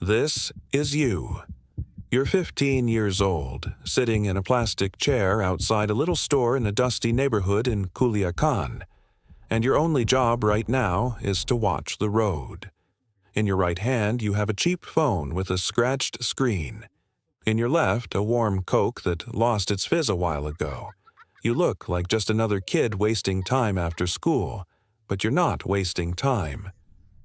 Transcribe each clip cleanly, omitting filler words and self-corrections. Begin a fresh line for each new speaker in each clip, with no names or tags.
This is you. You're 15 years old, sitting in a plastic chair outside a little store in a dusty neighborhood in Culiacan, and your only job right now is to watch the road. In your right hand, you have a cheap phone with a scratched screen. In your left, a warm Coke that lost its fizz a while ago. You look like just another kid wasting time after school, but you're not wasting time.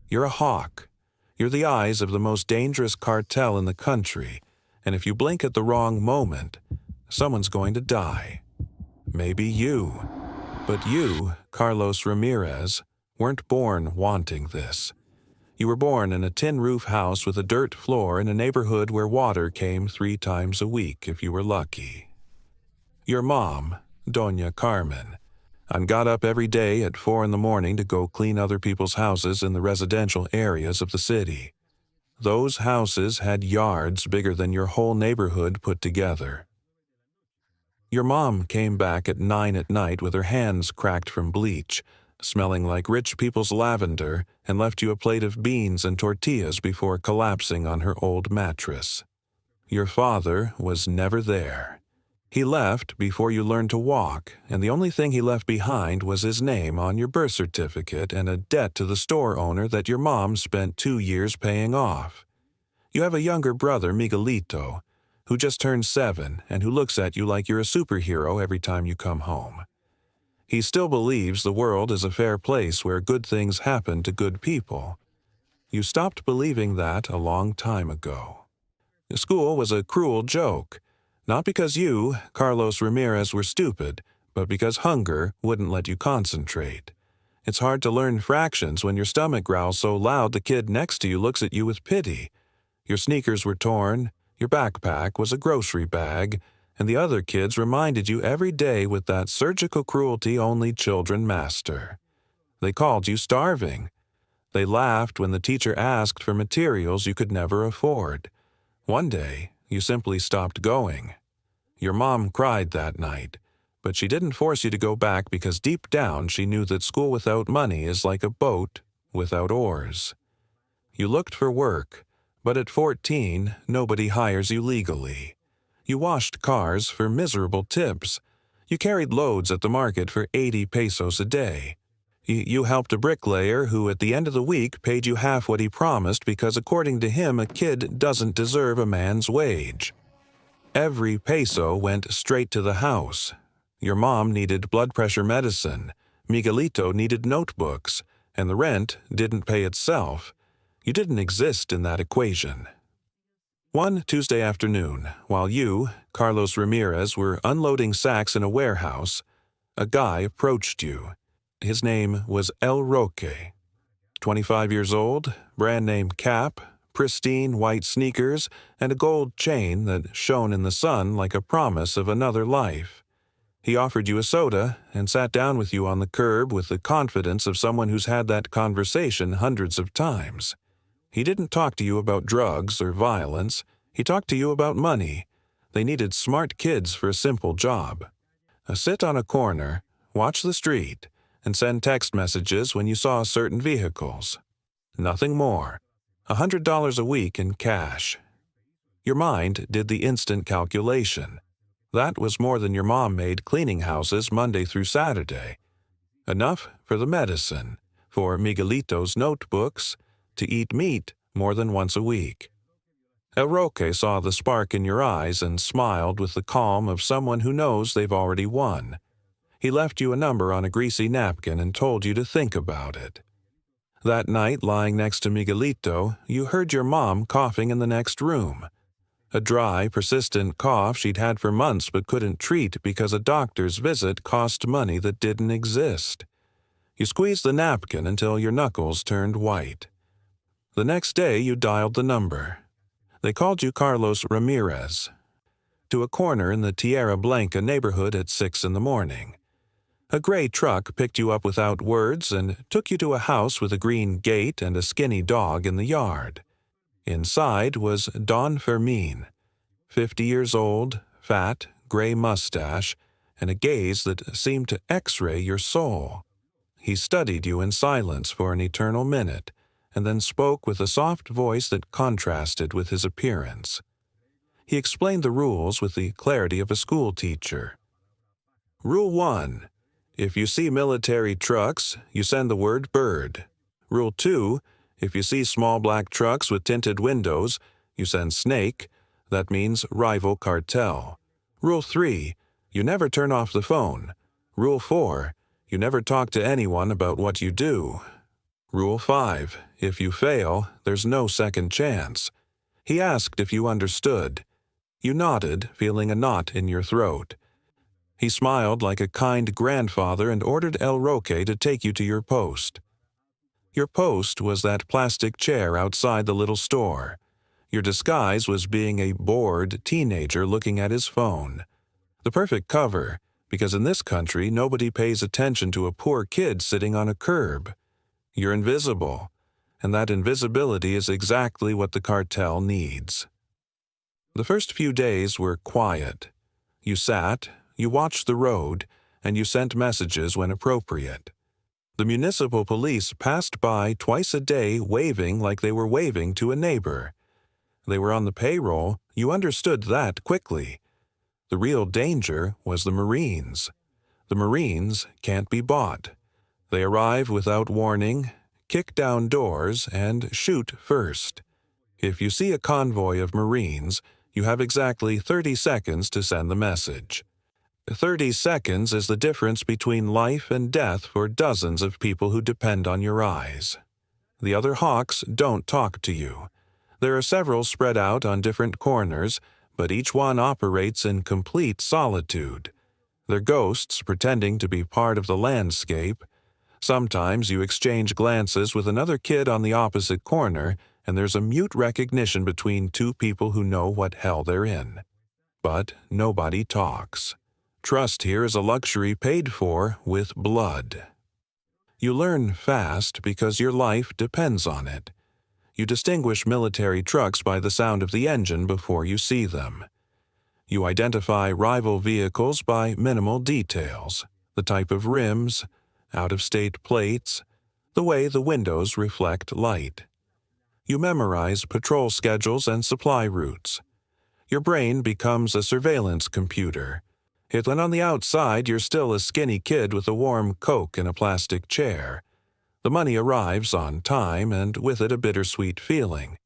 You're a hawk. You're the eyes of the most dangerous cartel in the country, and if you blink at the wrong moment, someone's going to die. Maybe you. But you, Carlos Ramirez, weren't born wanting this. You were born in a tin-roof house with a dirt floor in a neighborhood where water came 3 times a week if you were lucky. Your mom, Doña Carmen, got up every day at 4 in the morning to go clean other people's houses in the residential areas of the city. Those houses had yards bigger than your whole neighborhood put together. Your mom came back at 9 at night with her hands cracked from bleach, smelling like rich people's lavender, and left you a plate of beans and tortillas before collapsing on her old mattress. Your father was never there. He left before you learned to walk, and the only thing he left behind was his name on your birth certificate and a debt to the store owner that your mom spent 2 years paying off. You have a younger brother, Miguelito, who just turned 7 and who looks at you like you're a superhero every time you come home. He still believes the world is a fair place where good things happen to good people. You stopped believing that a long time ago. School was a cruel joke, not because you, Carlos Ramirez, were stupid, but because hunger wouldn't let you concentrate. It's hard to learn fractions when your stomach growls so loud the kid next to you looks at you with pity. Your sneakers were torn, your backpack was a grocery bag, and the other kids reminded you every day with that surgical cruelty only children master. They called you starving. They laughed when the teacher asked for materials you could never afford. One day, you simply stopped going. Your mom cried that night, but she didn't force you to go back because deep down she knew that school without money is like a boat without oars. You looked for work, but at 14, nobody hires you legally. You washed cars for miserable tips. You carried loads at the market for 80 pesos a day. You helped a bricklayer who at the end of the week paid you half what he promised because according to him a kid doesn't deserve a man's wage. Every peso went straight to the house. Your mom needed blood pressure medicine, Miguelito needed notebooks, and the rent didn't pay itself. You didn't exist in that equation. One Tuesday afternoon, while you, Carlos Ramirez, were unloading sacks in a warehouse, a guy approached you. His name was El Roque. 25 years old, brand name cap, pristine white sneakers, and a gold chain that shone in the sun like a promise of another life. He offered you a soda and sat down with you on the curb with the confidence of someone who's had that conversation hundreds of times. He didn't talk to you about drugs or violence. He talked to you about money. They needed smart kids for a simple job. Sit on a corner, watch the street, and send text messages when you saw certain vehicles. Nothing more. $100 a week in cash. Your mind did the instant calculation. That was more than your mom made cleaning houses Monday through Saturday. Enough for the medicine, for Miguelito's notebooks, to eat meat more than once a week. El Roque saw the spark in your eyes and smiled with the calm of someone who knows they've already won. He left you a number on a greasy napkin and told you to think about it. That night, lying next to Miguelito, you heard your mom coughing in the next room. A dry, persistent cough she'd had for months but couldn't treat because a doctor's visit cost money that didn't exist. You squeezed the napkin until your knuckles turned white. The next day, you dialed the number. They called you Carlos Ramirez. To a corner in the Tierra Blanca neighborhood at 6 in the morning. A gray truck picked you up without words and took you to a house with a green gate and a skinny dog in the yard. Inside was Don Fermin, 50 years old, fat, gray mustache, and a gaze that seemed to x-ray your soul. He studied you in silence for an eternal minute, and then spoke with a soft voice that contrasted with his appearance. He explained the rules with the clarity of a school teacher. Rule 1. If you see military trucks, you send the word bird. Rule 2. If you see small black trucks with tinted windows, you send snake. That means rival cartel. Rule 3. You never turn off the phone. Rule 4. You never talk to anyone about what you do. Rule 5. If you fail, there's no second chance. He asked if you understood. You nodded, feeling a knot in your throat. He smiled like a kind grandfather and ordered El Roque to take you to your post. Your post was that plastic chair outside the little store. Your disguise was being a bored teenager looking at his phone. The perfect cover, because in this country nobody pays attention to a poor kid sitting on a curb. You're invisible, and that invisibility is exactly what the cartel needs. The first few days were quiet. You sat, you watched the road, and you sent messages when appropriate. The municipal police passed by twice a day waving like they were waving to a neighbor. They were on the payroll, you understood that quickly. The real danger was the Marines. The Marines can't be bought. They arrive without warning, kick down doors, and shoot first. If you see a convoy of Marines, you have exactly 30 seconds to send the message. 30 seconds is the difference between life and death for dozens of people who depend on your eyes. The other hawks don't talk to you. There are several spread out on different corners, but each one operates in complete solitude. They're ghosts pretending to be part of the landscape. Sometimes you exchange glances with another kid on the opposite corner, and there's a mute recognition between two people who know what hell they're in. But nobody talks. Trust here is a luxury paid for with blood. You learn fast because your life depends on it. You distinguish military trucks by the sound of the engine before you see them. You identify rival vehicles by minimal details, the type of rims, out-of-state plates, the way the windows reflect light. You memorize patrol schedules and supply routes. Your brain becomes a surveillance computer. Yet when on the outside you're still a skinny kid with a warm Coke in a plastic chair. The money arrives on time and with it a bittersweet feeling.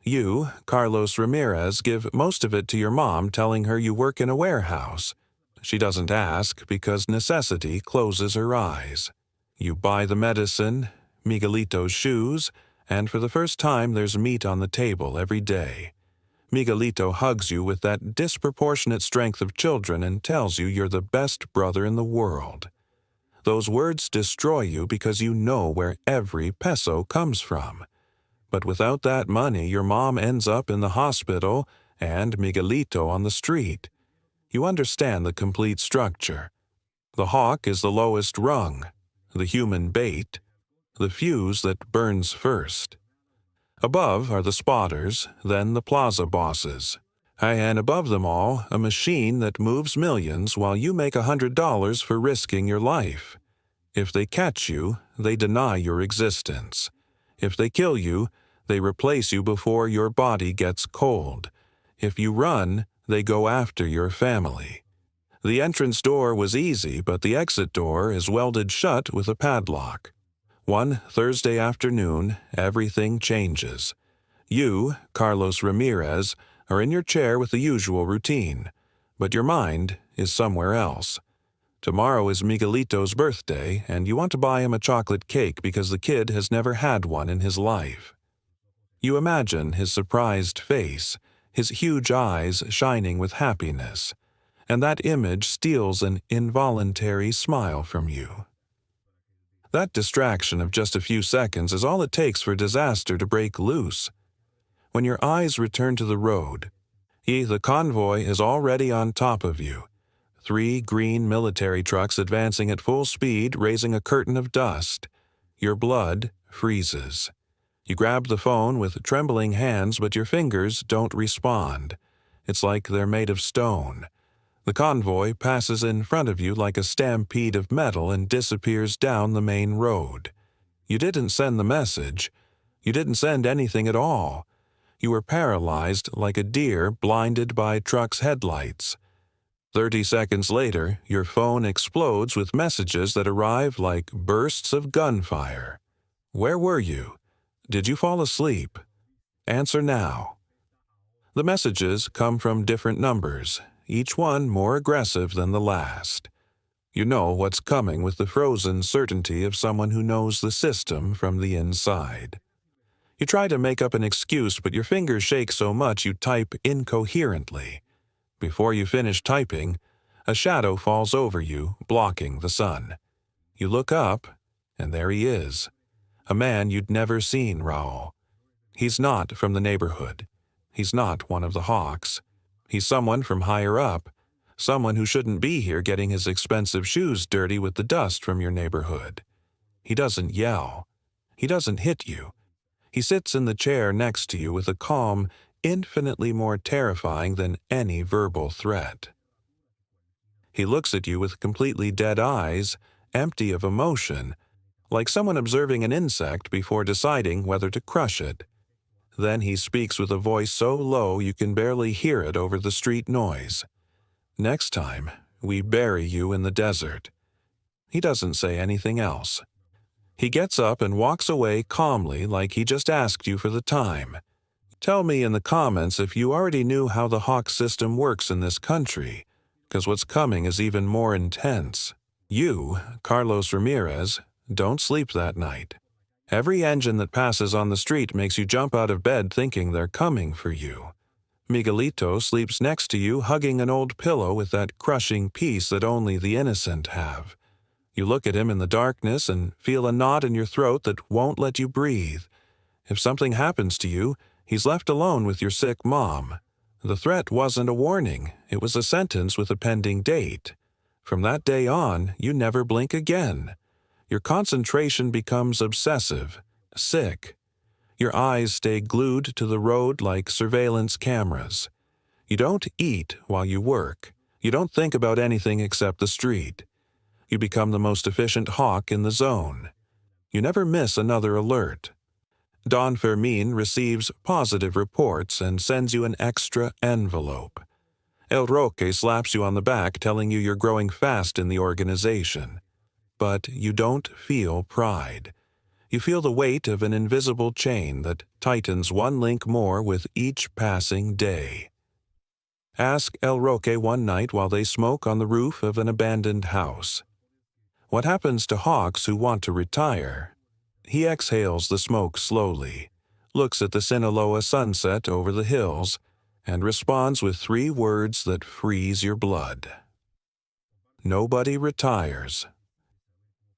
You, Carlos Ramirez, give most of it to your mom telling her you work in a warehouse. She doesn't ask because necessity closes her eyes. You buy the medicine, Miguelito's shoes, and for the first time there's meat on the table every day. Miguelito hugs you with that disproportionate strength of children and tells you you're the best brother in the world. Those words destroy you because you know where every peso comes from. But without that money, your mom ends up in the hospital and Miguelito on the street. You understand the complete structure. The hawk is the lowest rung, the human bait, the fuse that burns first. Above are the spotters, then the plaza bosses. And above them all, a machine that moves millions while you make $100 for risking your life. If they catch you, they deny your existence. If they kill you, they replace you before your body gets cold. If you run, they go after your family. The entrance door was easy, but the exit door is welded shut with a padlock. One Thursday afternoon, everything changes. You, Carlos Ramirez, are in your chair with the usual routine, but your mind is somewhere else. Tomorrow is Miguelito's birthday, and you want to buy him a chocolate cake because the kid has never had one in his life. You imagine his surprised face, his huge eyes shining with happiness, and that image steals an involuntary smile from you. That distraction of just a few seconds is all it takes for disaster to break loose. When your eyes return to the road, the convoy is already on top of you. 3 green military trucks advancing at full speed, raising a curtain of dust. Your blood freezes. You grab the phone with trembling hands, but your fingers don't respond. It's like they're made of stone. The convoy passes in front of you like a stampede of metal and disappears down the main road. You didn't send the message. You didn't send anything at all. You were paralyzed like a deer blinded by truck's headlights. 30 seconds later, your phone explodes with messages that arrive like bursts of gunfire. Where were you? Did you fall asleep? Answer now. The messages come from different numbers, each one more aggressive than the last. You know what's coming with the frozen certainty of someone who knows the system from the inside. You try to make up an excuse, but your fingers shake so much you type incoherently. Before you finish typing, a shadow falls over you, blocking the sun. You look up, and there he is. A man you'd never seen, Raoul. He's not from the neighborhood. He's not one of the hawks. He's someone from higher up, someone who shouldn't be here getting his expensive shoes dirty with the dust from your neighborhood. He doesn't yell. He doesn't hit you. He sits in the chair next to you with a calm infinitely more terrifying than any verbal threat. He looks at you with completely dead eyes, empty of emotion, like someone observing an insect before deciding whether to crush it. Then he speaks with a voice so low you can barely hear it over the street noise. Next time, we bury you in the desert. He doesn't say anything else. He gets up and walks away calmly like he just asked you for the time. Tell me in the comments if you already knew how the hawk system works in this country, because what's coming is even more intense. You, Carlos Ramirez, don't sleep that night. Every engine that passes on the street makes you jump out of bed thinking they're coming for you. Miguelito sleeps next to you hugging an old pillow with that crushing peace that only the innocent have. You look at him in the darkness and feel a knot in your throat that won't let you breathe. If something happens to you, he's left alone with your sick mom. The threat wasn't a warning, it was a sentence with a pending date. From that day on, you never blink again. Your concentration becomes obsessive, sick. Your eyes stay glued to the road like surveillance cameras. You don't eat while you work. You don't think about anything except the street. You become the most efficient hawk in the zone. You never miss another alert. Don Fermin receives positive reports and sends you an extra envelope. El Roque slaps you on the back telling you you're growing fast in the organization. But you don't feel pride. You feel the weight of an invisible chain that tightens one link more with each passing day. Ask El Roque one night while they smoke on the roof of an abandoned house. What happens to hawks who want to retire? He exhales the smoke slowly, looks at the Sinaloa sunset over the hills, and responds with 3 words that freeze your blood. Nobody retires.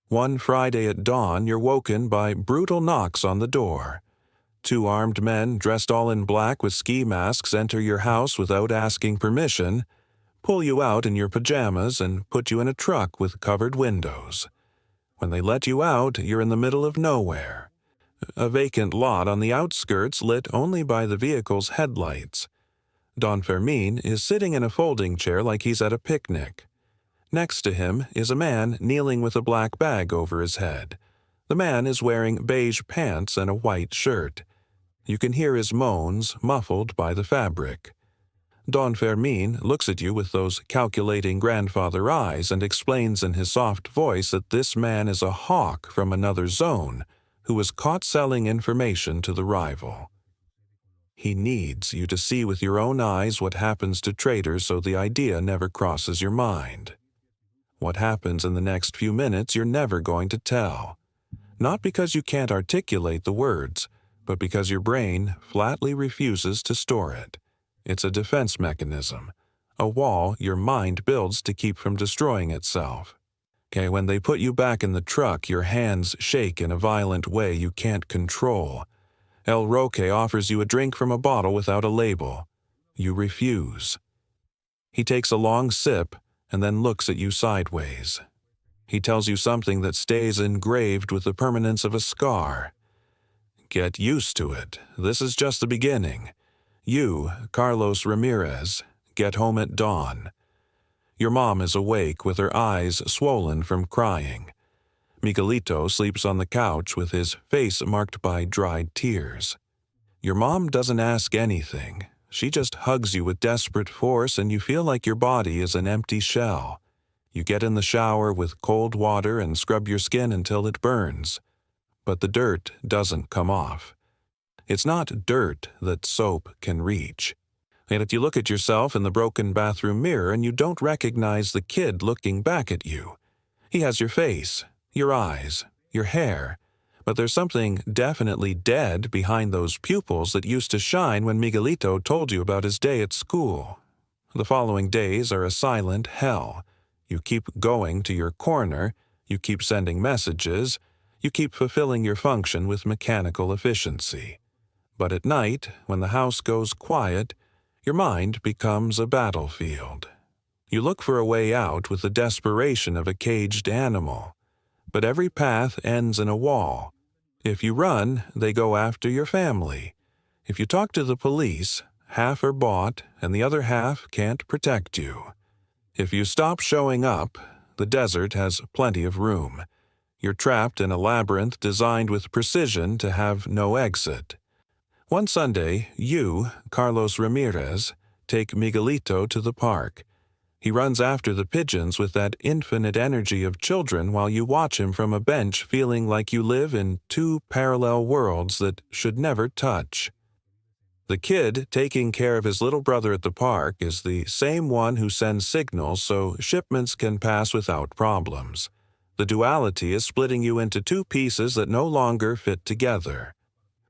One Friday at dawn, you're woken by brutal knocks on the door. 2 armed men dressed all in black with ski masks enter your house without asking permission, pull you out in your pajamas, and put you in a truck with covered windows. When they let you out, you're in the middle of nowhere. A vacant lot on the outskirts lit only by the vehicle's headlights. Don Fermin is sitting in a folding chair like he's at a picnic. Next to him is a man kneeling with a black bag over his head. The man is wearing beige pants and a white shirt. You can hear his moans, muffled by the fabric. Don Fermin looks at you with those calculating grandfather eyes and explains in his soft voice that this man is a hawk from another zone who was caught selling information to the rival. He needs you to see with your own eyes what happens to traitors so the idea never crosses your mind. What happens in the next few minutes you're never going to tell. Not because you can't articulate the words, but because your brain flatly refuses to store it. It's a defense mechanism, a wall your mind builds to keep from destroying itself. When they put you back in the truck, your hands shake in a violent way you can't control. El Roque offers you a drink from a bottle without a label. You refuse. He takes a long sip and then looks at you sideways. He tells you something that stays engraved with the permanence of a scar. Get used to it. This is just the beginning. You, Carlos Ramirez, get home at dawn. Your mom is awake with her eyes swollen from crying. Miguelito sleeps on the couch with his face marked by dried tears. Your mom doesn't ask anything. She just hugs you with desperate force and you feel like your body is an empty shell. You get in the shower with cold water and scrub your skin until it burns. But the dirt doesn't come off. It's not dirt that soap can reach. And if you look at yourself in the broken bathroom mirror and you don't recognize the kid looking back at you, he has your face, your eyes, your hair, but there's something definitely dead behind those pupils that used to shine when Miguelito told you about his day at school. The following days are a silent hell. You keep going to your corner, you keep sending messages, you keep fulfilling your function with mechanical efficiency. But at night, when the house goes quiet, your mind becomes a battlefield. You look for a way out with the desperation of a caged animal. But every path ends in a wall. If you run, they go after your family. If you talk to the police, half are bought and the other half can't protect you. If you stop showing up, the desert has plenty of room. You're trapped in a labyrinth designed with precision to have no exit. One Sunday, you, Carlos Ramirez, take Miguelito to the park. He runs after the pigeons with that infinite energy of children while you watch him from a bench feeling like you live in two parallel worlds that should never touch. The kid taking care of his little brother at the park is the same one who sends signals so shipments can pass without problems. The duality is splitting you into two pieces that no longer fit together.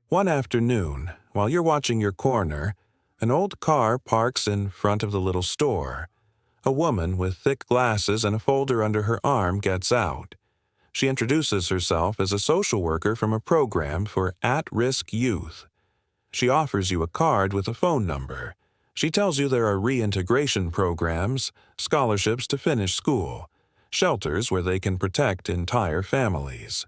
One afternoon, while you're watching your corner, an old car parks in front of the little store. A woman with thick glasses and a folder under her arm gets out. She introduces herself as a social worker from a program for at-risk youth. She offers you a card with a phone number. She tells you there are reintegration programs, scholarships to finish school, shelters where they can protect entire families.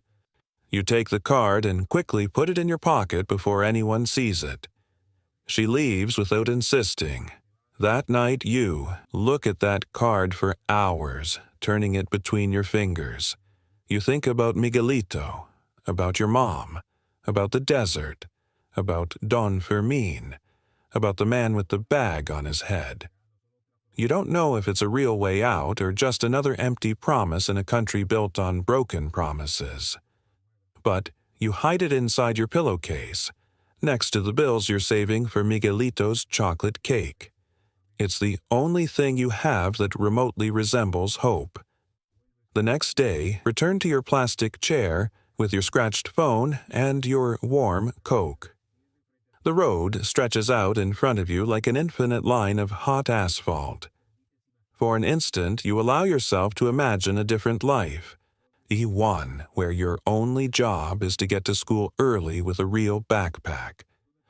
You take the card and quickly put it in your pocket before anyone sees it. She leaves without insisting. That night you look at that card for hours, turning it between your fingers. You think about Miguelito, about your mom, about the desert, about Don Fermin, about the man with the bag on his head. You don't know if it's a real way out or just another empty promise in a country built on broken promises. But you hide it inside your pillowcase, next to the bills you're saving for Miguelito's chocolate cake. It's the only thing you have that remotely resembles hope. The next day, return to your plastic chair with your scratched phone and your warm Coke. The road stretches out in front of you like an infinite line of hot asphalt. For an instant, you allow yourself to imagine a different life. E1, where your only job is to get to school early with a real backpack,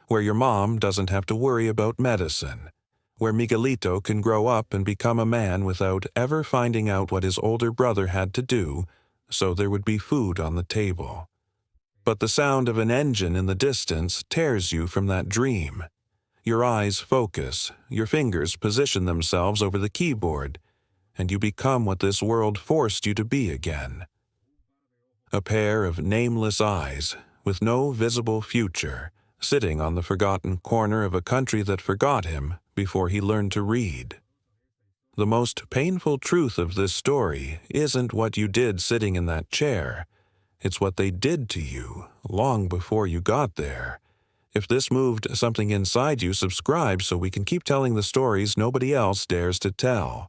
where your mom doesn't have to worry about medicine, where Miguelito can grow up and become a man without ever finding out what his older brother had to do, so there would be food on the table. But the sound of an engine in the distance tears you from that dream. Your eyes focus, your fingers position themselves over the keyboard, and you become what this world forced you to be again. A pair of nameless eyes, with no visible future, sitting on the forgotten corner of a country that forgot him before he learned to read. The most painful truth of this story isn't what you did sitting in that chair. It's what they did to you long before you got there. If this moved something inside you, subscribe so we can keep telling the stories nobody else dares to tell.